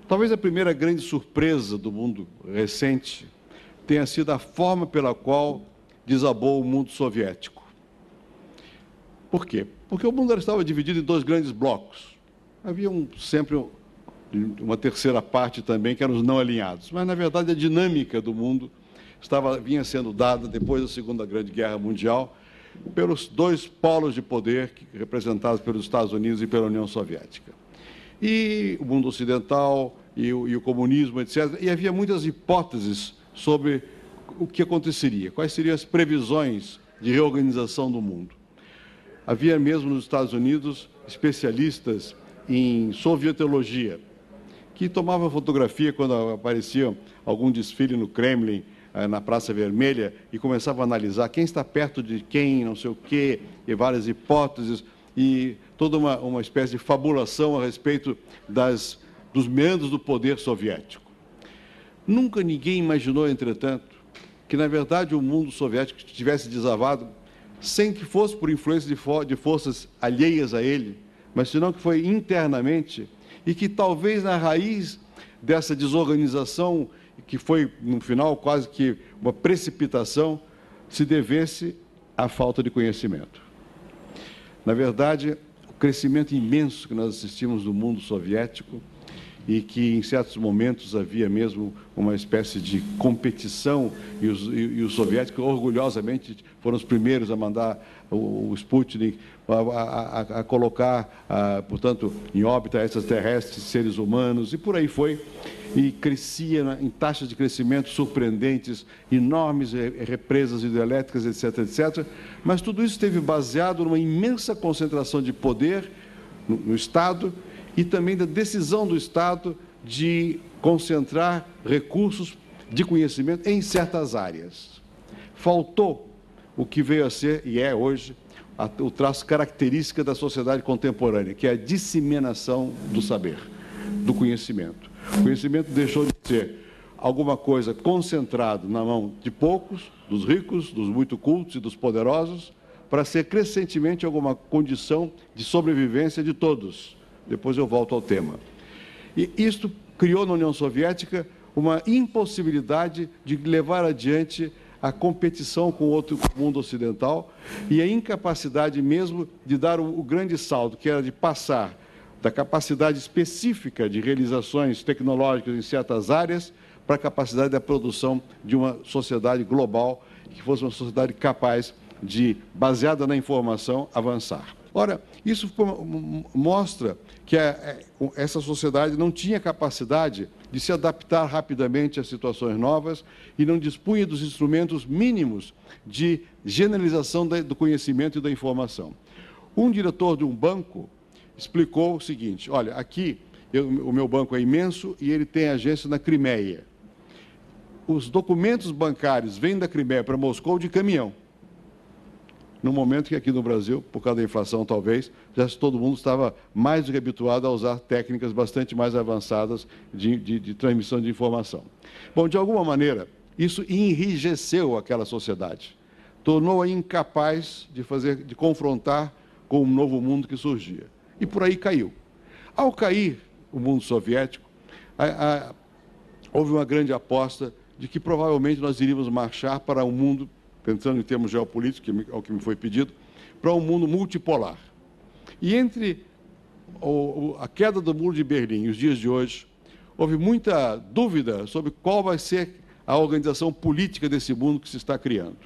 Talvez a primeira grande surpresa do mundo recente tenha sido a forma pela qual desabou o mundo soviético. Por quê? Porque o mundo estava dividido em dois grandes blocos. Havia sempre uma terceira parte também, que eram os não alinhados. Mas, na verdade, a dinâmica do mundo vinha sendo dada, depois da Segunda Grande Guerra Mundial, pelos dois polos de poder representados pelos Estados Unidos e pela União Soviética. E o mundo ocidental e o comunismo, etc. E havia muitas hipóteses sobre o que aconteceria, quais seriam as previsões de reorganização do mundo. Havia mesmo nos Estados Unidos especialistas em sovietologia, que tomavam fotografia quando aparecia algum desfile no Kremlin, na Praça Vermelha, e começavam a analisar quem está perto de quem, não sei o quê, e várias hipóteses, e toda uma espécie de fabulação a respeito dos meandros do poder soviético. Nunca ninguém imaginou, entretanto, que, na verdade, o mundo soviético tivesse desavado sem que fosse por influência de forças alheias a ele, mas senão que foi internamente, e que talvez na raiz dessa desorganização, que foi, no final, quase que uma precipitação, se devesse à falta de conhecimento. Na verdade, o crescimento imenso que nós assistimos no mundo soviético, e que, em certos momentos, havia mesmo uma espécie de competição, e os soviéticos, orgulhosamente, foram os primeiros a mandar o Sputnik, a colocar, portanto, em órbita extraterrestres, seres humanos, e por aí foi, e crescia em taxas de crescimento surpreendentes, enormes represas hidrelétricas, etc., etc., mas tudo isso esteve baseado numa imensa concentração de poder no Estado, e também da decisão do Estado de concentrar recursos de conhecimento em certas áreas. Faltou o que veio a ser, e é hoje, o traço característico da sociedade contemporânea, que é a disseminação do saber, do conhecimento. O conhecimento deixou de ser alguma coisa concentrado na mão de poucos, dos ricos, dos muito cultos e dos poderosos, para ser crescentemente alguma condição de sobrevivência de todos. Depois eu volto ao tema. E isto criou na União Soviética uma impossibilidade de levar adiante a competição com o mundo ocidental e a incapacidade mesmo de dar o grande salto, que era de passar da capacidade específica de realizações tecnológicas em certas áreas para a capacidade da produção de uma sociedade global, que fosse uma sociedade capaz de, baseada na informação, avançar. Ora, isso mostra que essa sociedade não tinha capacidade de se adaptar rapidamente a situações novas e não dispunha dos instrumentos mínimos de generalização do conhecimento e da informação. Um diretor de um banco explicou o seguinte: olha, aqui o meu banco é imenso e ele tem agência na Crimeia. Os documentos bancários vêm da Crimeia para Moscou de caminhão. No momento que aqui no Brasil, por causa da inflação talvez, já todo mundo estava mais do que habituado a usar técnicas bastante mais avançadas de transmissão de informação. Bom, de alguma maneira, isso enrijeceu aquela sociedade, tornou-a incapaz de confrontar com o novo mundo que surgia. E por aí caiu. Ao cair o mundo soviético, houve uma grande aposta de que provavelmente nós iríamos marchar para um mundo, pensando em termos geopolíticos, que é o que me foi pedido, para um mundo multipolar. E entre a queda do Muro de Berlim e os dias de hoje, houve muita dúvida sobre qual vai ser a organização política desse mundo que se está criando.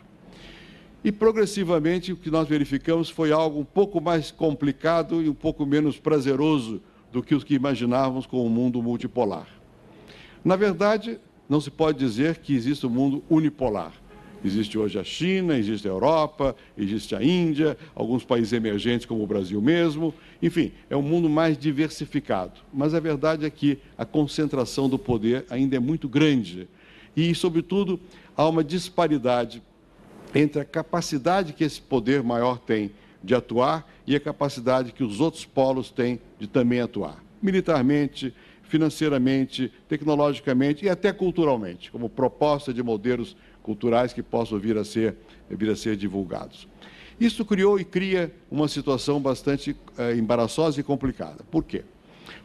E, progressivamente, o que nós verificamos foi algo um pouco mais complicado e um pouco menos prazeroso do que os que imaginávamos com o mundo multipolar. Na verdade, não se pode dizer que existe um mundo unipolar. Existe hoje a China, existe a Europa, existe a Índia, alguns países emergentes como o Brasil mesmo. Enfim, é um mundo mais diversificado. Mas a verdade é que a concentração do poder ainda é muito grande. E, sobretudo, há uma disparidade entre a capacidade que esse poder maior tem de atuar e a capacidade que os outros polos têm de também atuar. Militarmente, financeiramente, tecnologicamente e até culturalmente, como proposta de modelos culturais que possam vir a ser divulgados. Isso criou e cria uma situação bastante embaraçosa e complicada. Por quê?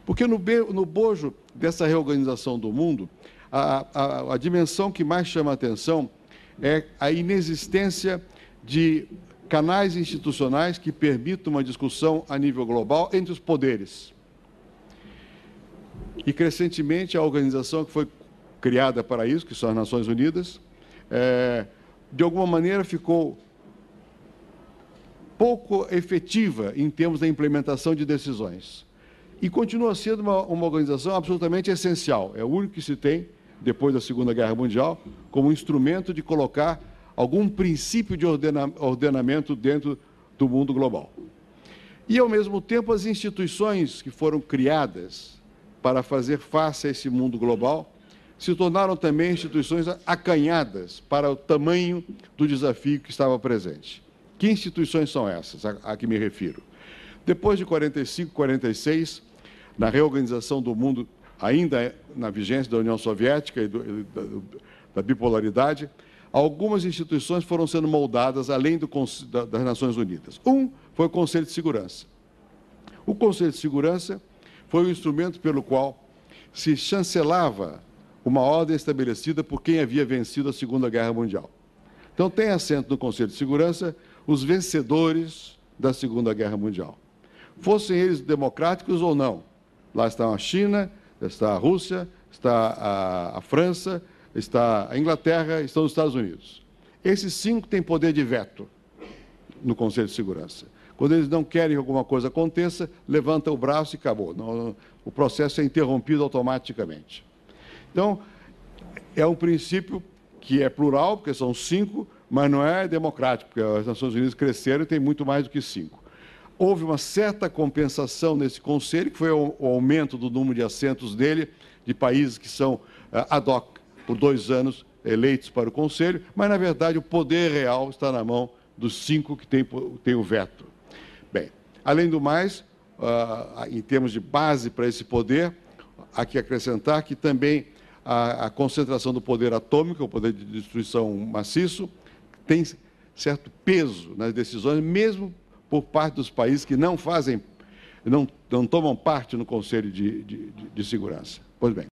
Porque no bojo dessa reorganização do mundo, a dimensão que mais chama a atenção é a inexistência de canais institucionais que permitam uma discussão a nível global entre os poderes. E, crescentemente, a organização que foi criada para isso, que são as Nações Unidas, de alguma maneira ficou pouco efetiva em termos da implementação de decisões. E continua sendo uma organização absolutamente essencial. É o único que se tem, depois da Segunda Guerra Mundial, como instrumento de colocar algum princípio de ordenamento dentro do mundo global. E, ao mesmo tempo, as instituições que foram criadas para fazer face a esse mundo global se tornaram também instituições acanhadas para o tamanho do desafio que estava presente. Que instituições são essas a que me refiro? Depois de 45, 46, na reorganização do mundo, ainda na vigência da União Soviética e da bipolaridade, algumas instituições foram sendo moldadas além das Nações Unidas. Foi o Conselho de Segurança. O Conselho de Segurança foi o instrumento pelo qual se chancelava uma ordem estabelecida por quem havia vencido a Segunda Guerra Mundial. Então, tem assento no Conselho de Segurança os vencedores da Segunda Guerra Mundial. Fossem eles democráticos ou não. Lá está a China, está a Rússia, está a França, está a Inglaterra, estão os Estados Unidos. Esses 5 têm poder de veto no Conselho de Segurança. Quando eles não querem que alguma coisa aconteça, levanta o braço e acabou. O processo é interrompido automaticamente. Então, é um princípio que é plural, porque são 5, mas não é democrático, porque as Nações Unidas cresceram e tem muito mais do que 5. Houve uma certa compensação nesse Conselho, que foi o aumento do número de assentos dele, de países que são ad hoc, por 2 anos, eleitos para o Conselho, mas, na verdade, o poder real está na mão dos 5 que têm o veto. Bem, além do mais, em termos de base para esse poder, há que acrescentar que também a concentração do poder atômico, o poder de destruição maciço, tem certo peso nas decisões, mesmo por parte dos países que não tomam parte no Conselho de Segurança. Pois bem.